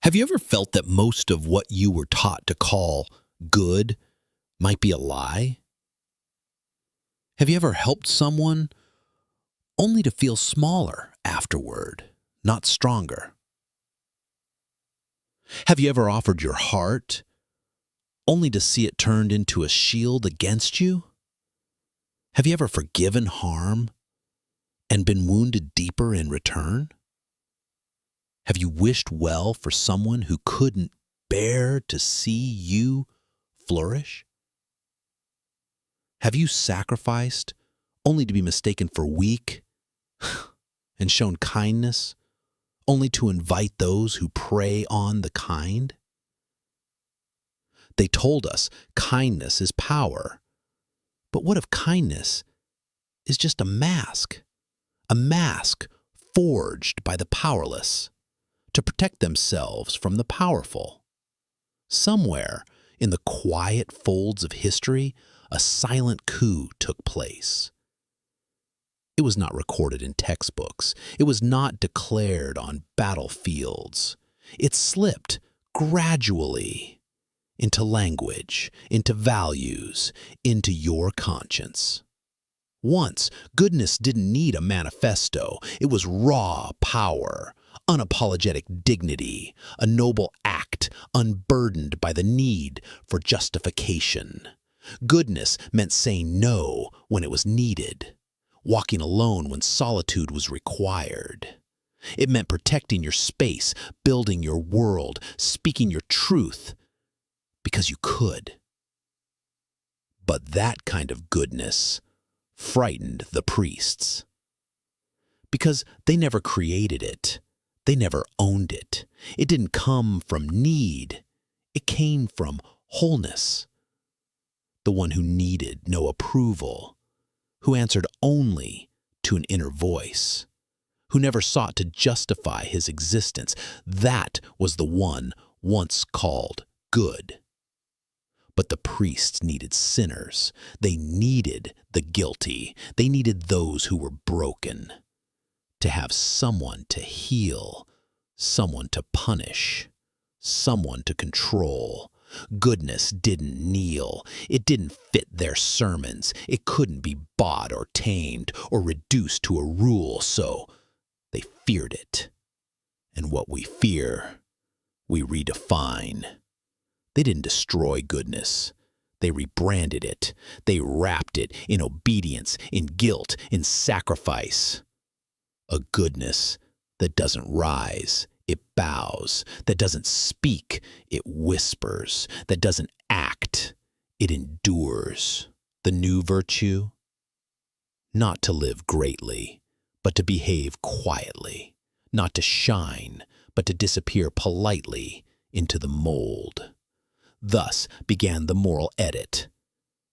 Have you ever felt that most of what you were taught to call good might be a lie? Have you ever helped someone only to feel smaller afterward, not stronger? Have you ever offered your heart only to see it turned into a shield against you? Have you ever forgiven harm and been wounded deeper in return? Have you wished well for someone who couldn't bear to see you flourish? Have you sacrificed only to be mistaken for weak and shown kindness only to invite those who prey on the kind? They told us kindness is power, but what if kindness is just a mask forged by the powerless to protect themselves from the powerful? Somewhere in the quiet folds of history, a silent coup took place. It was not recorded in textbooks. It was not declared on battlefields. It slipped gradually into language, into values, into your conscience. Once, goodness didn't need a manifesto. It was raw power, unapologetic dignity, a noble act unburdened by the need for justification. Goodness meant saying no when it was needed, walking alone when solitude was required. It meant protecting your space, building your world, speaking your truth because you could. But that kind of goodness frightened the priests because they never created it. They never owned it. It didn't come from need. It came from wholeness. The one who needed no approval, who answered only to an inner voice, who never sought to justify his existence. That was the one once called good. But the priests needed sinners. They needed the guilty. They needed those who were broken. To have someone to heal, someone to punish, someone to control. Goodness didn't kneel. It didn't fit their sermons. It couldn't be bought or tamed or reduced to a rule, so they feared it. And what we fear, we redefine. They didn't destroy goodness. They rebranded it. They wrapped it in obedience, in guilt, in sacrifice. A goodness that doesn't rise, it bows. That doesn't speak, it whispers. That doesn't act, it endures. The new virtue? Not to live greatly, but to behave quietly. Not to shine, but to disappear politely into the mold. Thus began the moral edit.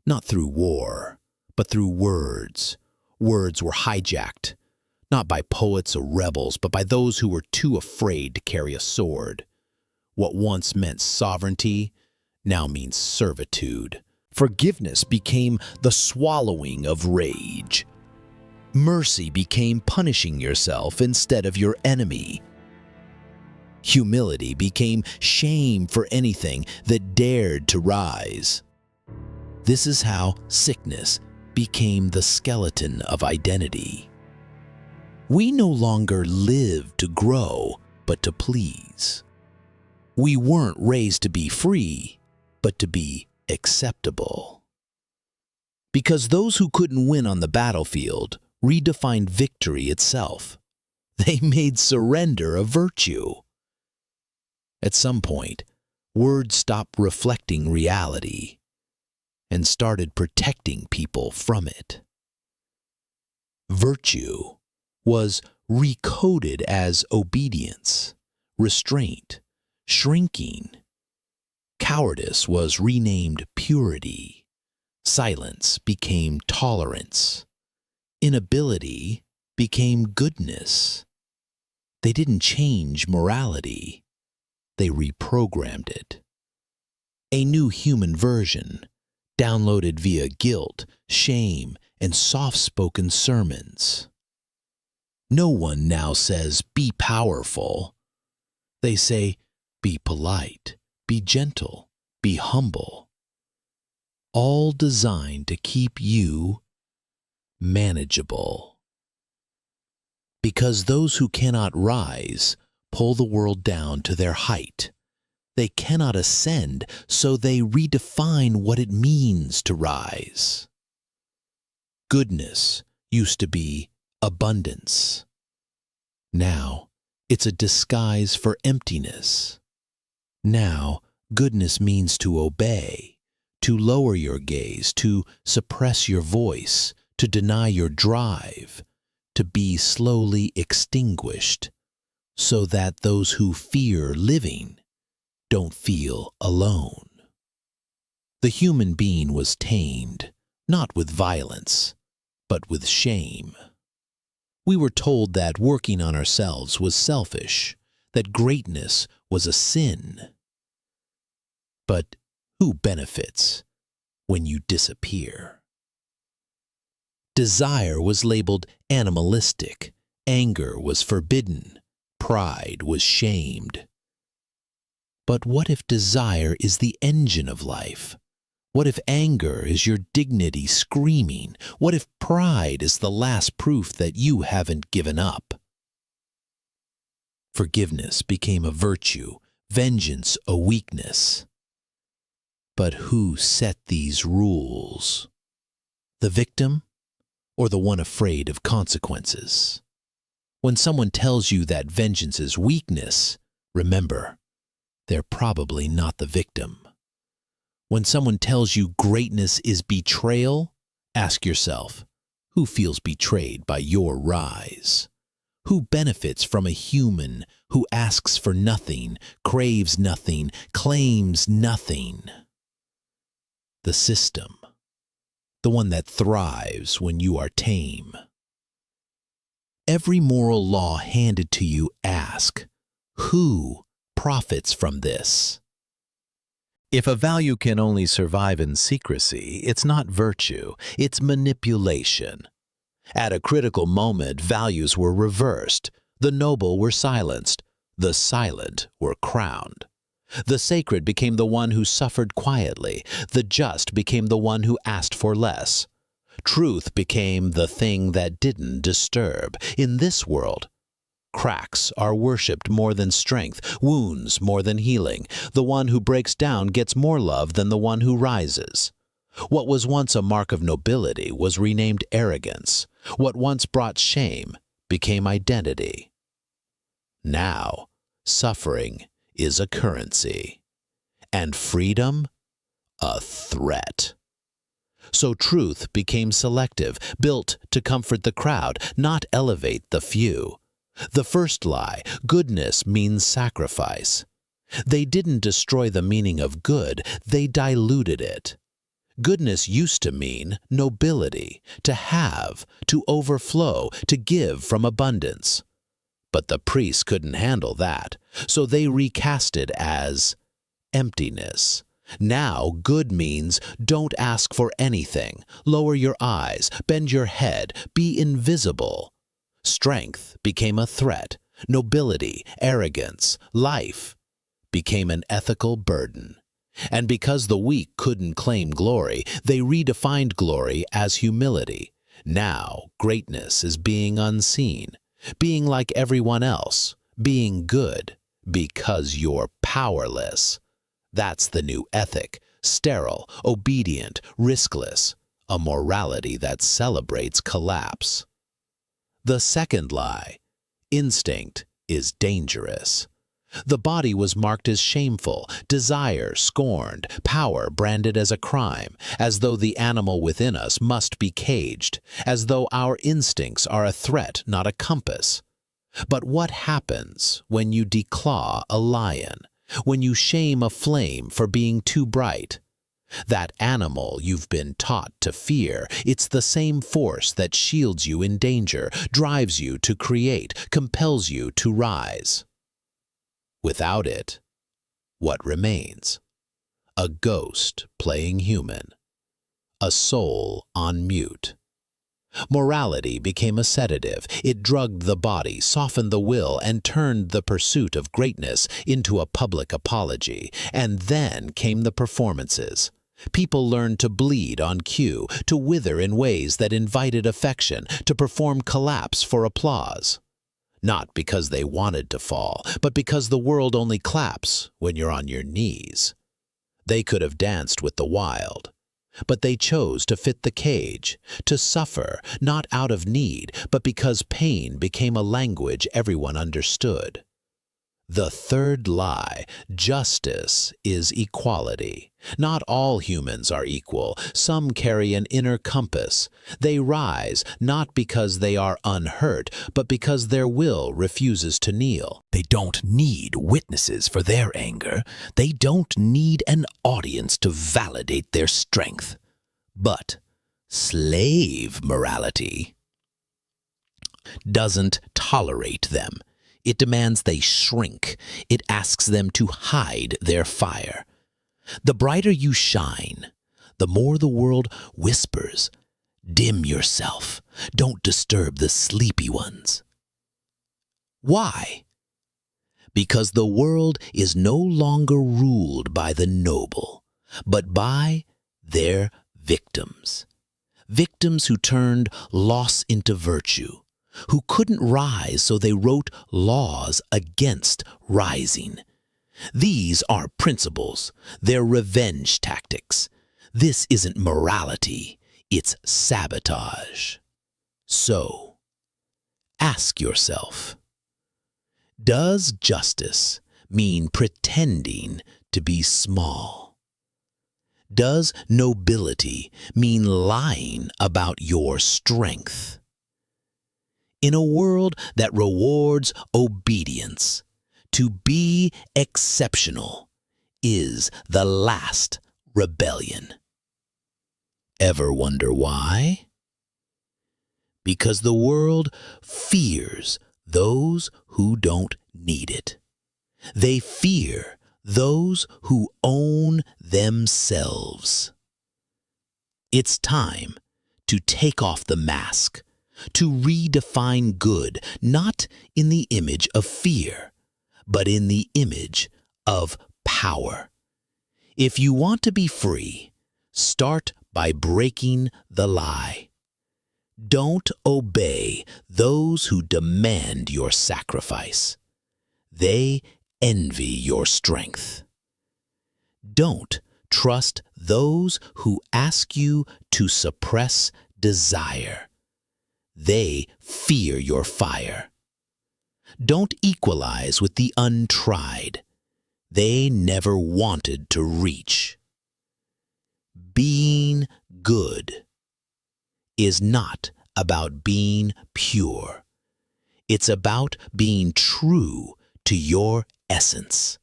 Not through war, but through words. Words were hijacked. Not by poets or rebels, but by those who were too afraid to carry a sword. What once meant sovereignty now means servitude. Forgiveness became the swallowing of rage. Mercy became punishing yourself instead of your enemy. Humility became shame for anything that dared to rise. This is how sickness became the skeleton of identity. We no longer live to grow, but to please. We weren't raised to be free, but to be acceptable. Because those who couldn't win on the battlefield redefined victory itself. They made surrender a virtue. At some point, words stopped reflecting reality and started protecting people from it. Virtue was recoded as obedience, restraint, shrinking. Cowardice was renamed purity. Silence became tolerance. Inability became goodness. They didn't change morality. They reprogrammed it. A new human version, downloaded via guilt, shame, and soft-spoken sermons. No one now says, "Be powerful." They say, be polite, be gentle, be humble. All designed to keep you manageable. Because those who cannot rise pull the world down to their height. They cannot ascend, so they redefine what it means to rise. Goodness used to be abundance. Now it's a disguise for emptiness. Now goodness means to obey, to lower your gaze, to suppress your voice, to deny your drive, to be slowly extinguished, so that those who fear living don't feel alone. The human being was tamed, not with violence, but with shame. We were told that working on ourselves was selfish, that greatness was a sin. But who benefits when you disappear? Desire was labeled animalistic, anger was forbidden, pride was shamed. But what if desire is the engine of life? What if anger is your dignity screaming? What if pride is the last proof that you haven't given up? Forgiveness became a virtue, vengeance a weakness. But who set these rules? The victim or the one afraid of consequences? When someone tells you that vengeance is weakness, remember, they're probably not the victim. When someone tells you greatness is betrayal, ask yourself, who feels betrayed by your rise? Who benefits from a human who asks for nothing, craves nothing, claims nothing? The system, the one that thrives when you are tame. Every moral law handed to you, ask, who profits from this? If a value can only survive in secrecy, it's not virtue, it's manipulation. At a critical moment, values were reversed. The noble were silenced. The silent were crowned. The sacred became the one who suffered quietly. The just became the one who asked for less. Truth became the thing that didn't disturb. In this world, cracks are worshipped more than strength, wounds more than healing. The one who breaks down gets more love than the one who rises. What was once a mark of nobility was renamed arrogance. What once brought shame became identity. Now, suffering is a currency, and freedom a threat. So truth became selective, built to comfort the crowd, not elevate the few. The first lie, goodness means sacrifice. They didn't destroy the meaning of good, they diluted it. Goodness used to mean nobility, to have, to overflow, to give from abundance. But the priests couldn't handle that, so they recast it as emptiness. Now good means don't ask for anything, lower your eyes, bend your head, be invisible. Strength became a threat, nobility, arrogance, life became an ethical burden. And because the weak couldn't claim glory, they redefined glory as humility. Now greatness is being unseen, being like everyone else, being good because you're powerless. That's the new ethic, sterile, obedient, riskless, a morality that celebrates collapse. The second lie, instinct is dangerous. The body was marked as shameful, desire scorned, power branded as a crime, as though the animal within us must be caged, as though our instincts are a threat, not a compass. But what happens when you declaw a lion, when you shame a flame for being too bright? That animal you've been taught to fear, it's the same force that shields you in danger, drives you to create, compels you to rise. Without it, what remains? A ghost playing human, a soul on mute. Morality became a sedative. It drugged the body, softened the will, and turned the pursuit of greatness into a public apology. And then came the performances. People learned to bleed on cue, to wither in ways that invited affection, to perform collapse for applause. Not because they wanted to fall, but because the world only claps when you're on your knees. They could have danced with the wild, but they chose to fit the cage, to suffer, not out of need, but because pain became a language everyone understood. The third lie, justice, is equality. Not all humans are equal. Some carry an inner compass. They rise not because they are unhurt, but because their will refuses to kneel. They don't need witnesses for their anger. They don't need an audience to validate their strength. But slave morality doesn't tolerate them. It demands they shrink. It asks them to hide their fire. The brighter you shine, the more the world whispers, "Dim yourself. Don't disturb the sleepy ones." Why? Because the world is no longer ruled by the noble, but by their victims. Victims who turned loss into virtue, who couldn't rise, so they wrote laws against rising. These are principles. They're revenge tactics. This isn't morality. It's sabotage. So, ask yourself, does justice mean pretending to be small? Does nobility mean lying about your strength? In a world that rewards obedience, to be exceptional is the last rebellion. Ever wonder why? Because the world fears those who don't need it. They fear those who own themselves. It's time to take off the mask, to redefine good, not in the image of fear, but in the image of power. If you want to be free, start by breaking the lie. Don't obey those who demand your sacrifice. They envy your strength. Don't trust those who ask you to suppress desire. They fear your fire. Don't equalize with the untried. They never wanted to reach. Being good is not about being pure. It's about being true to your essence.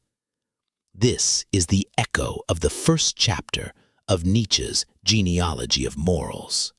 This is the echo of the first chapter of Nietzsche's Genealogy of Morals.